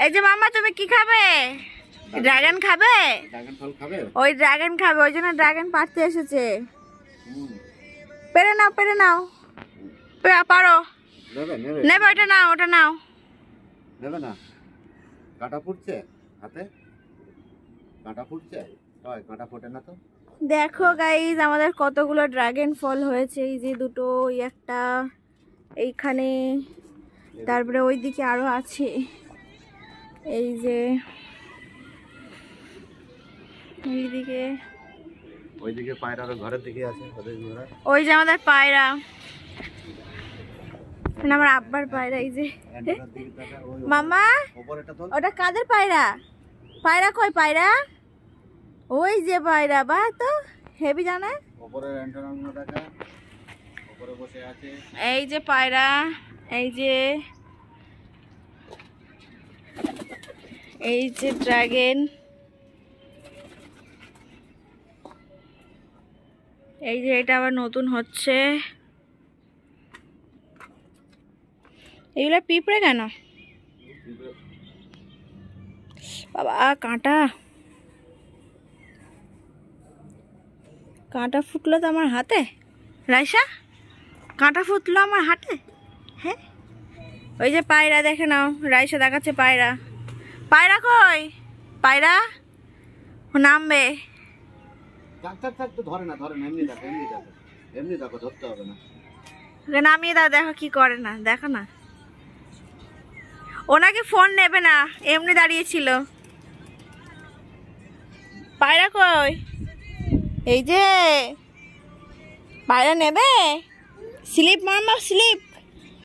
এই যে মামা তুমি কি খাবে? ড্রাগন খাবে? ড্রাগন ফল খাবে? ওই ড্রাগন খাবে, ওই জন্য ড্রাগন পাড়তে এসেছে। পেরে নাও, পেরে নাও, পারো। নেবে ওটা নাও, ওটা নাও। নেবে না? কাঁটা ফুটছে হাতে, কাঁটা ফুটছে। কাঁটা ফোটে না তো। দেখো গাইজ আমাদের কতগুলো ড্রাগন ফল হয়েছে। এই যে দুটো, ওই একটা এইখানে, তারপরে ওইদিকে আরো আছে। এই যে এইদিকে, ওইদিকে পায়রা ঘরের দিকে আছে। ওই যে আমাদের পায়রা, আমার আব্বার পায়রা। এই যে মামা, ওটা কাদের পায়রা? পায়রা কই? পায়রা ওই যে পায়রা, বা তো হেভি জানা। এই যে পায়রা, এই যে ড্রাগন, এই যে এটা আবার নতুন হচ্ছে। এগুলো পিঁপড়ে কেন বাবা? কাঁটা, কাঁটা ফুটলো তো আমার হাতে। রাইসা, কাঁটা ফুটলো আমার হাতে। হ্যাঁ, ওই যে পায়রা দেখে নাও, রাইসা দেখাচ্ছে পায়রা। পায়রা কই? পায়রা নামবে। নামিয়ে দাও, দেখো কি করে না, দেখো না। ওনাকে ফোন নেবে না, এমনি দাঁড়িয়েছিল। পায়রা কই? এই যে পায়রা নেবে। স্লিপ মারমা, স্লিপ।